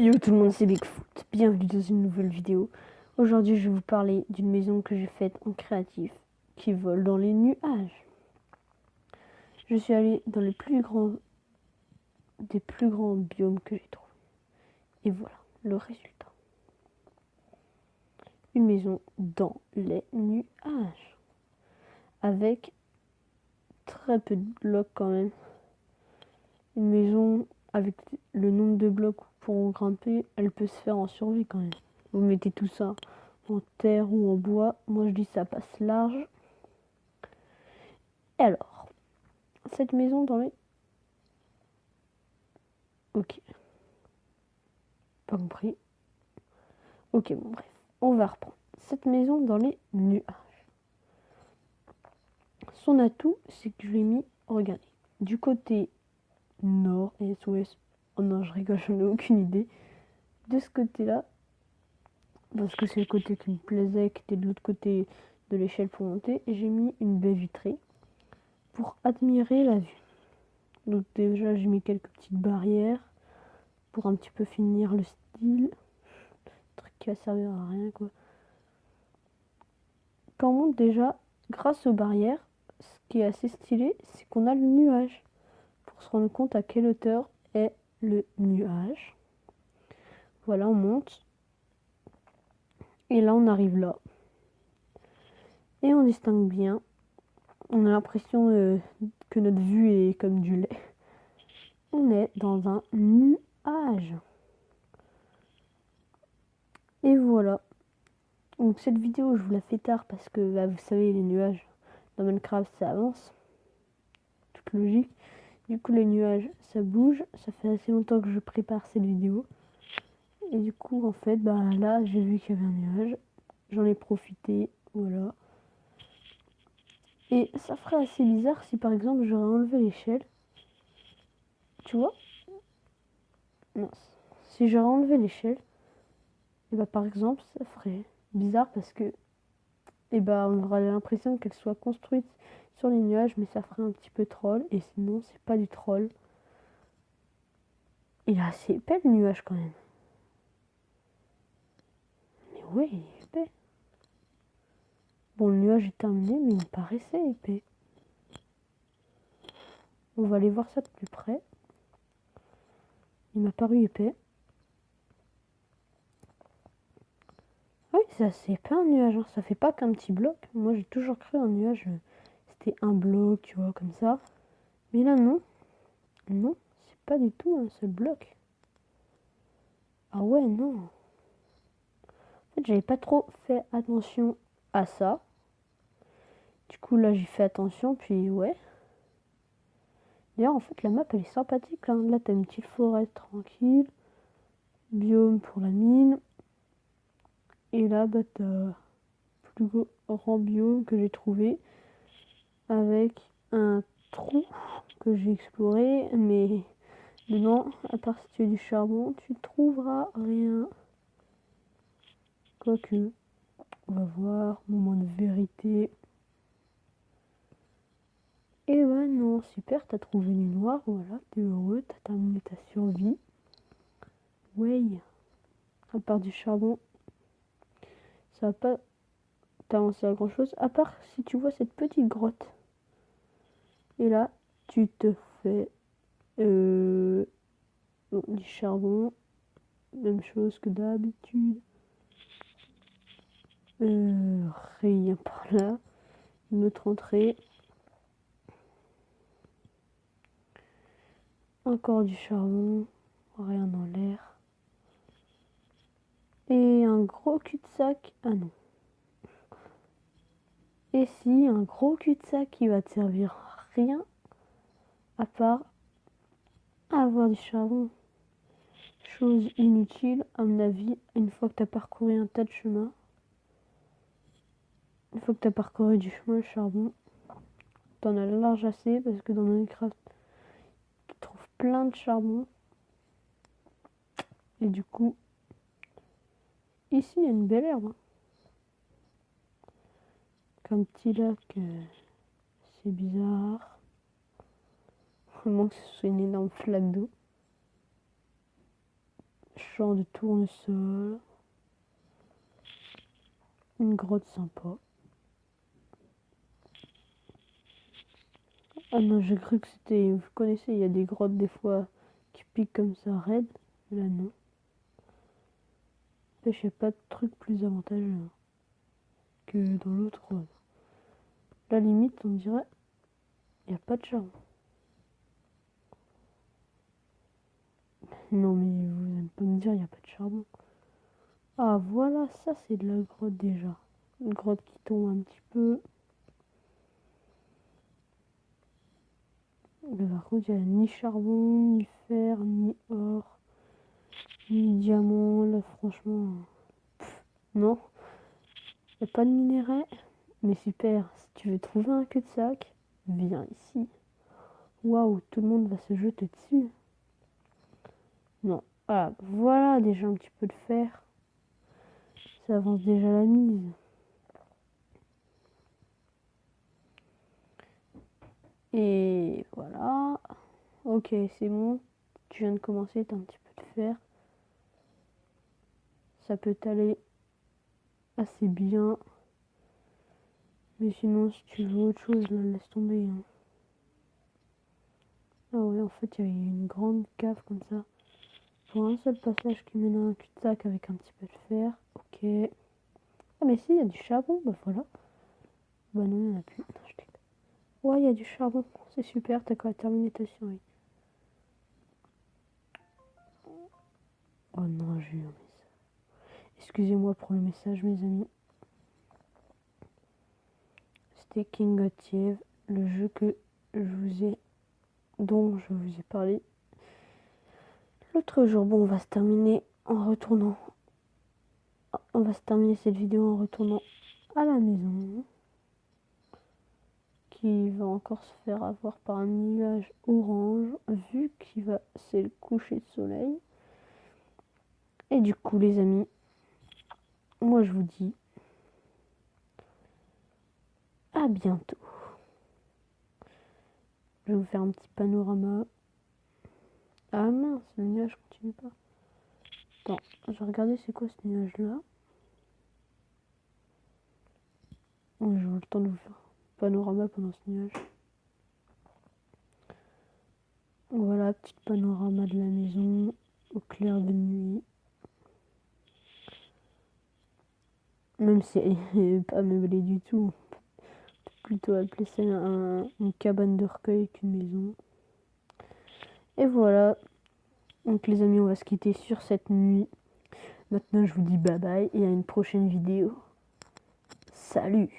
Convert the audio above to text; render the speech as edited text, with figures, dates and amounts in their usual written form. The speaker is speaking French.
Yo tout le monde, c'est Bigfoot. Bienvenue dans une nouvelle vidéo. Aujourd'hui, je vais vous parler d'une maison que j'ai faite en créatif qui vole dans les nuages. Je suis allé dans les plus grands biomes que j'ai trouvés. Et voilà le résultat. Une maison dans les nuages. Avec très peu de blocs quand même. Une maison avec le nombre de blocs pour en grimper, elle peut se faire en survie quand même. Vous mettez tout ça en terre ou en bois. Moi je dis ça passe large. Et alors, cette maison dans les... Ok. Pas compris. Ok, bon bref. On va reprendre. Cette maison dans les nuages. Son atout, c'est que je l'ai mis, regardez, du côté nord et ouest. Oh non, je rigole, je n'ai aucune idée. De ce côté-là, parce que c'est le côté qui me plaisait, qui était de l'autre côté de l'échelle pour monter, et j'ai mis une baie vitrée pour admirer la vue. Donc déjà, j'ai mis quelques petites barrières pour un petit peu finir le style. Truc qui va servir à rien, quoi. Quand on monte déjà, grâce aux barrières, ce qui est assez stylé, c'est qu'on a le nuage. Pour se rendre compte à quelle hauteur est le nuage. Voilà, on monte. Et là, on arrive là. Et on distingue bien. On a l'impression que notre vue est comme du lait. On est dans un nuage. Et voilà. Donc cette vidéo, je vous la fais tard parce que, bah, vous savez, les nuages dans Minecraft, ça avance. Toute logique. Du coup, les nuages, ça bouge. Ça fait assez longtemps que je prépare cette vidéo. Et du coup, en fait, bah là, j'ai vu qu'il y avait un nuage. J'en ai profité. Voilà. Et ça ferait assez bizarre si, par exemple, j'aurais enlevé l'échelle. Tu vois? Non. Si j'aurais enlevé l'échelle, et bah, par exemple, ça ferait bizarre parce que, et bah, on aurait l'impression qu'elle soit construite sur les nuages, mais ça ferait un petit peu troll. Et sinon, c'est pas du troll. Il est assez épais le nuage quand même. Mais ouais, il est épais. Bon, le nuage est terminé, mais il me paraissait épais. On va aller voir ça de plus près. Il m'a paru épais. Oui, c'est assez épais un nuage. Hein. Ça fait pas qu'un petit bloc. Moi, j'ai toujours cru un nuage, c'était un bloc, tu vois, comme ça. Mais là, non. Non, c'est pas du tout un seul bloc. Ah ouais, non. En fait, j'avais pas trop fait attention à ça. Du coup, là, j'ai fait attention, puis ouais. D'ailleurs, en fait, la map, elle est sympathique. Là, là t'as une petite forêt tranquille. Biome pour la mine. Et là, bah, t'as plus grand biome que j'ai trouvé. Avec un trou que j'ai exploré. Mais dedans, à part si tu as du charbon, tu trouveras rien. Quoique, on va voir. Moment de vérité. Et ouais, non, super, t'as trouvé du noir, voilà, t'es heureux, t'as terminé ta survie. Ouais, à part du charbon, ça va pas t'avancer à grand chose, à part si tu vois cette petite grotte. Et là, tu te fais du charbon, même chose que d'habitude. Rien par là, une autre entrée. Encore du charbon, rien dans l'air. Et un gros cul-de-sac, ah non. Et si, un gros cul-de-sac qui va te servir à rien, à part avoir du charbon. Chose inutile, à mon avis, une fois que tu as parcouru un tas de chemins. Une fois que tu as parcouru du chemin, le charbon, t'en as large assez parce que dans Minecraft, tu trouves plein de charbon. Et du coup, ici, il y a une belle herbe. Hein. Comme petit lac, c'est bizarre. Vraiment que ce soit une énorme flaque d'eau. champ de tournesol. Une grotte sympa. Ah non, j'ai cru que c'était... Vous connaissez, il y a des grottes des fois qui piquent comme ça, raide. Là, non. Je sais pas de truc plus avantageux que dans l'autre. La limite, on dirait, il n'y a pas de charbon. Non, mais vous n'allez pas me dire, il n'y a pas de charbon. Ah, voilà, ça, c'est de la grotte déjà. Une grotte qui tombe un petit peu. Mais par contre, il n'y a ni charbon, ni fer, ni or, ni diamant. Là, franchement, non. Il n'y a pas de minerai. Mais super, si tu veux trouver un cul-de-sac, viens ici. Waouh, tout le monde va se jeter dessus. Non. Ah, voilà déjà un petit peu de fer. Ça avance déjà la mise. Et voilà. Ok, c'est bon. Tu viens de commencer, t'as un petit peu de fer. Ça peut t'aller assez bien. Mais sinon, si tu veux autre chose, là, laisse tomber. Hein. Ah ouais, en fait, il y a une grande cave comme ça. Pour un seul passage qui mène à un cul-de-sac avec un petit peu de fer. Ok. Ah mais si, il y a du charbon, bah voilà. Bah non, il n'y en a plus. Non, ouais, il y a du charbon. C'est super, t'as qu'à terminer ta survie. Oh non, j'ai eu un message. Excusez-moi pour le message, mes amis. C'était King of Thieves, le jeu dont je vous ai parlé l'autre jour. Bon, on va se terminer en retournant. On va se terminer cette vidéo en retournant à la maison. Qui va encore se faire avoir par un nuage orange, vu c'est le coucher de soleil. Et du coup, les amis, moi je vous dis à bientôt. Je vais vous faire un petit panorama. Ah mince, le nuage continue pas. Attends, je vais regarder c'est quoi ce nuage là. J'aurai le temps de vous faire un panorama pendant ce nuage. Voilà, petit panorama de la maison au clair de nuit. Même si elle n'est pas meublée du tout. Plutôt appeler ça une cabane de recueil qu'une maison. Et voilà. Donc les amis, on va se quitter sur cette nuit. Maintenant, je vous dis bye bye et à une prochaine vidéo. Salut!